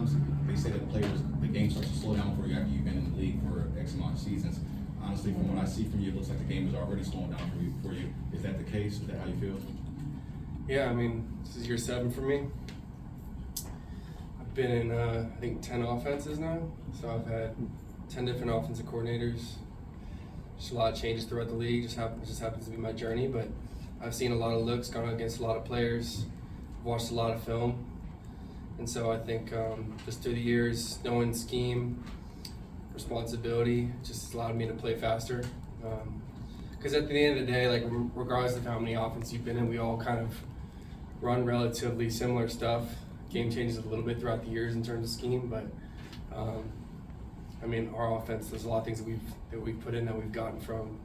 sometimes they say that the game starts to slow down for you after you've been in the league for X amount of seasons. Honestly, from what I see from you, it looks like the game is already slowing down for you. Is that the case? Is that how you feel? Yeah, I mean, this is year 7 for me. I've been in, I think, 10 offenses now. So I've had 10 different offensive coordinators. Just a lot of changes throughout the league. It just happens to be my journey. But I've seen a lot of looks, gone against a lot of players, watched a lot of film. And so I think just through the years, knowing scheme, responsibility, just allowed me to play faster. Because at the end of the day, like regardless of how many offenses you've been in, we all kind of run relatively similar stuff. Game changes a little bit throughout the years in terms of scheme, but I mean, our offense, there's a lot of things that we've put in that we've gotten from,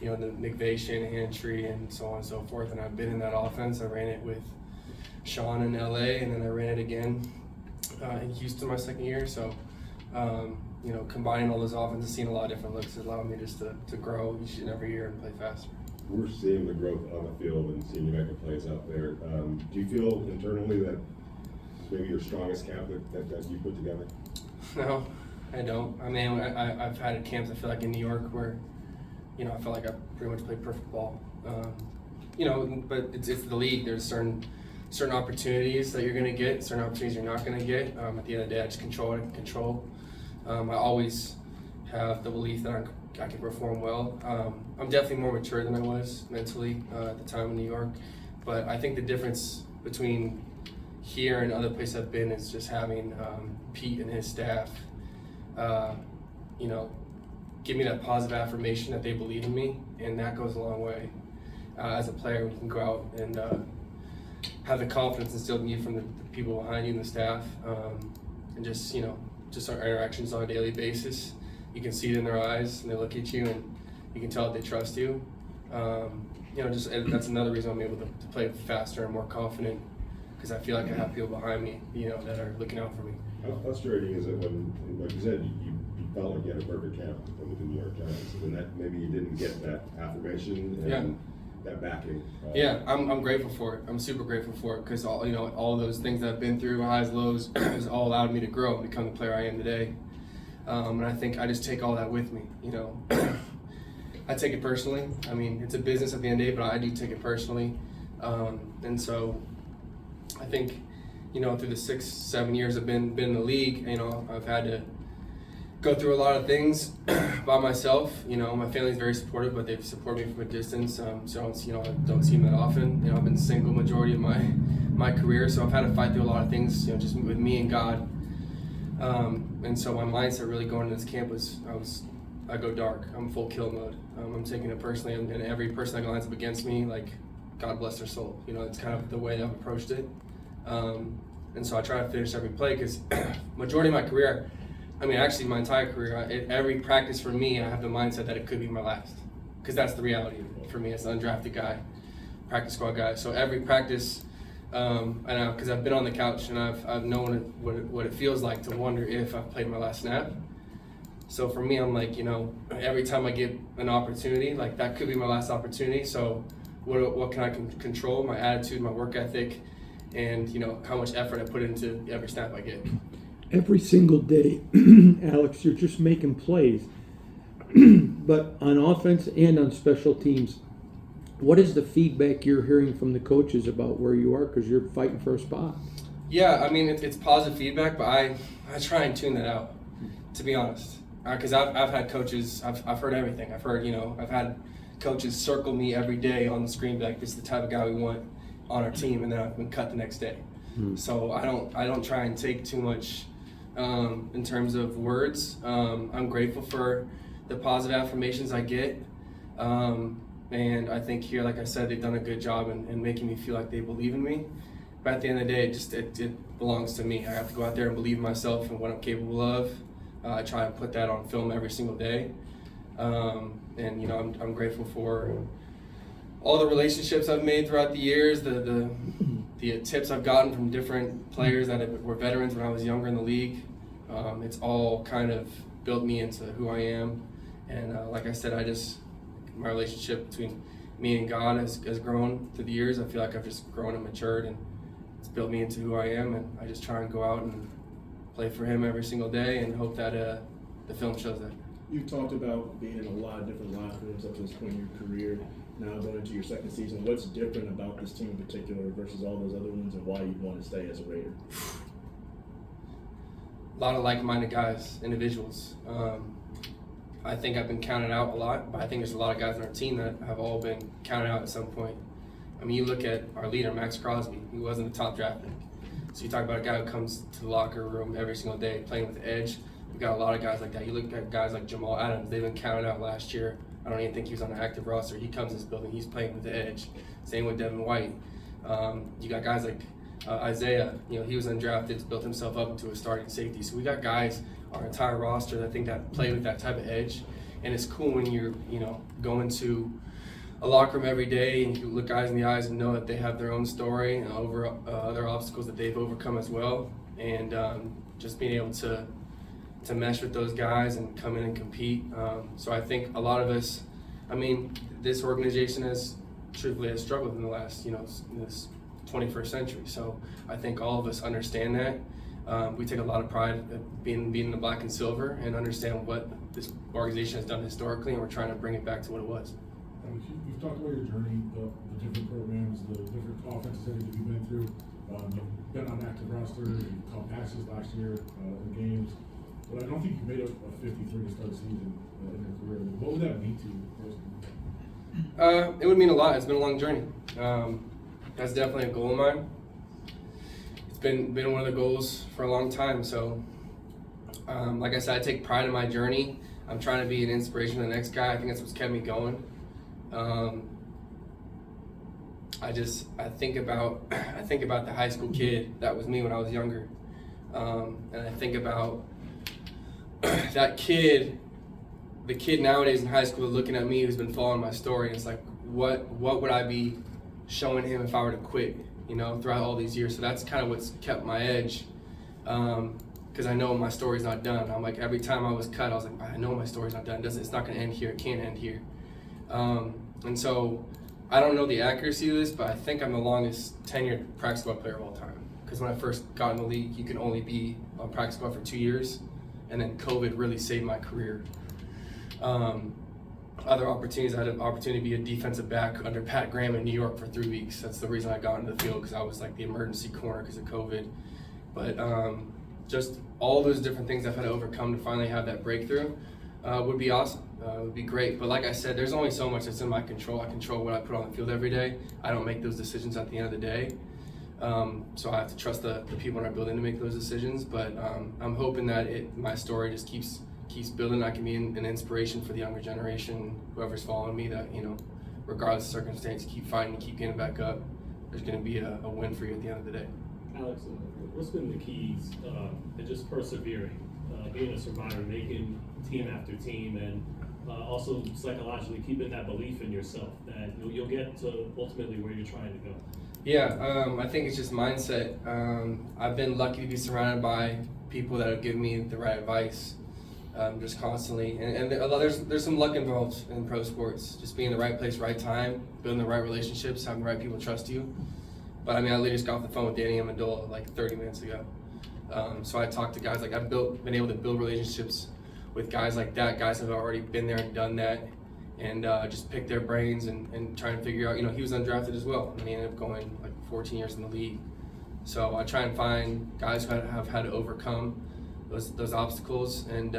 you know, the McVay, Shanahan tree and so on and so forth. And I've been in that offense. I ran it with Sean in LA, and then I ran it again in Houston my second year. So, you know, combining all those offenses, seeing a lot of different looks, has allowed me just to grow each and every year and play faster. We're seeing the growth on the field and seeing you making plays out there. Do you feel internally that it's maybe your strongest camp that you put together? No, I don't. I mean, I've had camps, I feel like, in New York where, you know, I felt like I pretty much played perfect ball. You know, but it's the league. There's certain opportunities that you're going to get, certain opportunities you're not going to get. At the end of the day, I just control what I can control. I always have the belief that I can perform well. I'm definitely more mature than I was mentally at the time in New York, but I think the difference between here and other places I've been is just having Pete and his staff, you know, give me that positive affirmation that they believe in me, and that goes a long way. As a player, you can go out and have the confidence instilled in you from the people behind you and the staff, and just, you know, just our interactions on a daily basis. You can see it in their eyes, and they look at you, and you can tell that they trust you. You know, just that's another reason I'm able to play faster and more confident, because I feel like I have people behind me, you know, that are looking out for me. How frustrating is it when, like you said, you felt like you had a perfect camp with the New York Giants, and that maybe you didn't get that affirmation and that backing? Yeah, I'm grateful for it. I'm super grateful for it, because all those things that I've been through, highs, lows, has all allowed me to grow and become the player I am today. And I think I just take all that with me, you know. I take it personally. I mean, it's a business at the end of the day, but I do take it personally. And so I think, you know, through the 6-7 years I've been in the league, you know, I've had to go through a lot of things by myself. You know, my family's very supportive, but they've supported me from a distance. So I don't see them that often. You know, I've been single majority of my career, so I've had to fight through a lot of things, you know, just with me and God. And so my mindset really going into this camp was I go dark. I'm full kill mode. I'm taking it personally, and every person that lines up against me, like, God bless their soul. You know, it's kind of the way I've approached it. And so I try to finish every play, because majority of my career, I mean, actually my entire career, every practice for me, I have the mindset that it could be my last, because that's the reality for me as an undrafted guy, practice squad guy. So every practice, because I've been on the couch and I've known what it feels like to wonder if I've played my last snap. So for me, I'm like, you know, every time I get an opportunity, like, that could be my last opportunity. So what can I control? My attitude, my work ethic, and, you know, how much effort I put into every snap I get. Every single day, Alex, you're just making plays. But on offense and on special teams, what is the feedback you're hearing from the coaches about where you are, because you're fighting for a spot? Yeah, I mean, it's positive feedback, but I try and tune that out, to be honest. Because I've had coaches, I've heard everything. I've heard, you know, I've had coaches circle me every day on the screen, be like, this is the type of guy we want on our team, and then I've been cut the next day. So I don't try and take too much in terms of words. I'm grateful for the positive affirmations I get. And I think here, like I said, they've done a good job in making me feel like they believe in me. But at the end of the day, it belongs to me. I have to go out there and believe in myself and what I'm capable of. I try and put that on film every single day. And, you know, I'm grateful for all the relationships I've made throughout the years, the tips I've gotten from different players that were veterans when I was younger in the league. It's all kind of built me into who I am. And like I said, my relationship between me and God has grown through the years. I feel like I've just grown and matured, and it's built me into who I am. And I just try and go out and play for him every single day, and hope that the film shows that. You've talked about being in a lot of different locker rooms up to this point in your career. Now going into your second season, what's different about this team in particular versus all those other ones, and why you'd want to stay as a Raider? A lot of like-minded guys, individuals. I think I've been counted out a lot, but I think there's a lot of guys on our team that have all been counted out at some point. I mean, you look at our leader, Max Crosby. He wasn't a top draft pick. So you talk about a guy who comes to the locker room every single day playing with edge. We've got a lot of guys like that. You look at guys like Jamal Adams. They've been counted out last year. I don't even think he was on an active roster. He comes to this building. He's playing with the edge. Same with Devin White. You got guys like Isaiah. You know, he was undrafted, built himself up into a starting safety. So we got guys, our entire roster, that I think that play with that type of edge. And it's cool when you're, going to a locker room every day and you look guys in the eyes and know that they have their own story and over other obstacles that they've overcome as well. And just being able to mesh with those guys and come in and compete. So I think a lot of us, this organization has struggled in the last, in this 21st century. So I think all of us understand that. We take a lot of pride in being in the black and silver and understand what this organization has done historically, and we're trying to bring it back to what it was. You've talked about your journey, the different programs, the different offenses that you've been through. You've been on active roster, you caught passes last year in games, but I don't think you made a 53 to start the season in your career. What would that mean to you personally? It would mean a lot. It's been a long journey. That's definitely a goal of mine. It's been one of the goals for a long time. So, like I said, I take pride in my journey. I'm trying to be an inspiration to the next guy. I think that's what's kept me going. I think about the high school kid that was me when I was younger, and I think about that kid, the kid nowadays in high school looking at me who's been following my story. And it's like, what would I be showing him if I were to quit? Throughout all these years. So that's kind of what's kept my edge, because I know my story's not done. I'm like, every time I was cut, I was like, I know my story's not done. It's not going to end here. It can't end here. And so I don't know the accuracy of this, but I think I'm the longest tenured practice squad player of all time. Because when I first got in the league, you can only be on practice squad for 2 years, and then COVID really saved my career. Other opportunities, I had an opportunity to be a defensive back under Pat Graham in New York for 3 weeks. That's the reason I got into the field, because I was like the emergency corner because of COVID. But just all those different things I've had to overcome to finally have that breakthrough would be awesome. It would be great. But like I said, there's only so much that's in my control. I control what I put on the field every day. I don't make those decisions at the end of the day. So I have to trust the people in our building to make those decisions. But I'm hoping that my story just keeps building. I can be an inspiration for the younger generation, whoever's following me, that, regardless of circumstance, keep fighting, keep getting back up. There's going to be a win for you at the end of the day. Alex, what's been the keys to just persevering, being a survivor, making team after team, and also psychologically keeping that belief in yourself that you'll get to ultimately where you're trying to go? Yeah, I think it's just mindset. I've been lucky to be surrounded by people that have given me the right advice. Just constantly, and there's some luck involved in pro sports. Just being in the right place, right time, building the right relationships, having the right people trust you. But I literally just got off the phone with Danny Amendola like 30 minutes ago. So I talked to guys like I've been able to build relationships with guys like that, guys that have already been there and done that, and just pick their brains and try and figure out. He was undrafted as well, and he ended up going like 14 years in the league. So I try and find guys who have had to overcome those obstacles and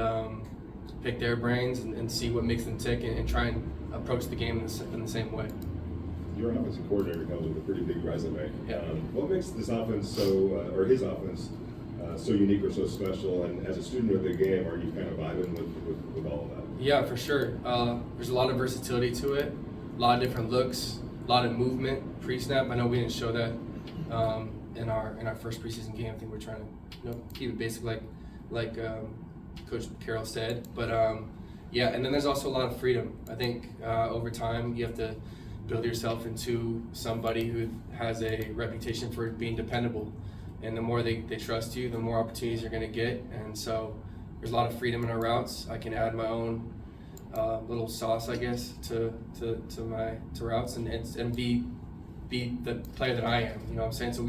pick their brains and see what makes them tick and try and approach the game in the same way. Your offensive coordinator comes with a pretty big resume. Yeah. What makes this offense or his offense so unique or so special? And as a student of the game, are you kind of vibing with all of that? Yeah, for sure. There's a lot of versatility to it, a lot of different looks, a lot of movement pre-snap. I know we didn't show that in our first preseason game. I think we're trying to keep it basic like Coach Carroll said, but yeah, and then there's also a lot of freedom. I think over time you have to build yourself into somebody who has a reputation for being dependable, and the more they trust you, the more opportunities you're going to get. And so there's a lot of freedom in our routes. I can add my own little sauce, I guess, to routes and be the player that I am. You know what I'm saying? So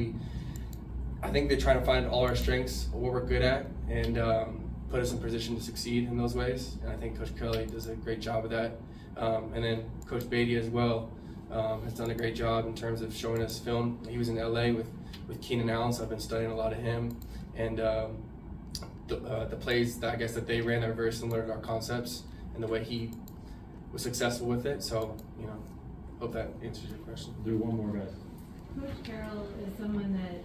I think they're trying to find all our strengths, what we're good at, and put us in position to succeed in those ways. And I think Coach Kelly does a great job of that. And then Coach Beatty as well has done a great job in terms of showing us film. He was in LA with Keenan Allen, so I've been studying a lot of him. And the plays that I guess that they ran are very similar to our concepts and the way he was successful with it. So, hope that answers your question. Do one more, guys. Coach Carroll is someone that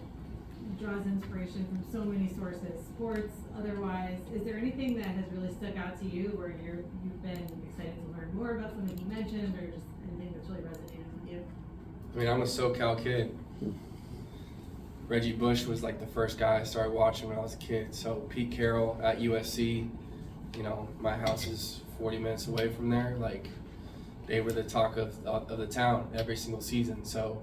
draws inspiration from so many sources, sports, otherwise. Is there anything that has really stuck out to you where you've been excited to learn more about something he mentioned, or just anything that's really resonated with you? I mean, I'm a SoCal kid. Reggie Bush was like the first guy I started watching when I was a kid. So Pete Carroll at USC, my house is 40 minutes away from there. Like, they were the talk of the town every single season. So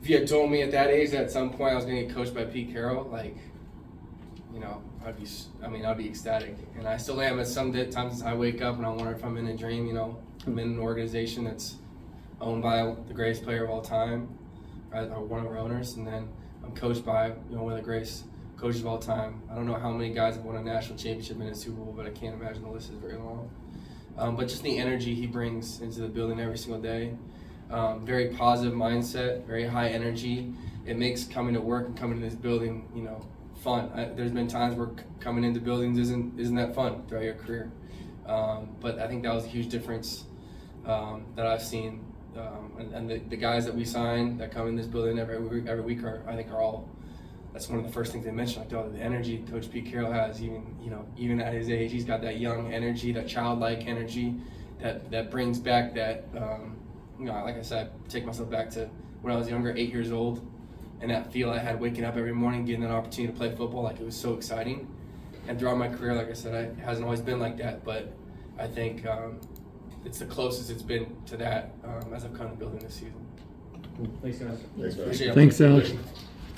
if you had told me at that age that at some point I was going to get coached by Pete Carroll, I'd be ecstatic. And I still am. At some times I wake up and I wonder if I'm in a dream. I'm in an organization that's owned by the greatest player of all time, or one of our owners, and then I'm coached by one of the greatest coaches of all time. I don't know how many guys have won a national championship and a Super Bowl, but I can't imagine the list is very long. But just the energy he brings into the building every single day, very positive mindset, very high energy. It makes coming to work and coming to this building, fun. There's been times where coming into buildings isn't that fun throughout your career, but I think that was a huge difference that I've seen. And the guys that we sign that come in this building every week are all. That's one of the first things they mention, like the energy Coach Pete Carroll has. Even at his age, he's got that young energy, that childlike energy, that brings back that. Like I said, I take myself back to when I was younger, 8 years old, and that feel I had waking up every morning, getting an opportunity to play football. Like, it was so exciting. And throughout my career, like I said, it hasn't always been like that, but I think it's the closest it's been to that as I've come to building this season. Cool. Thanks, guys. Thanks, man. Appreciate it. Thanks, Alex.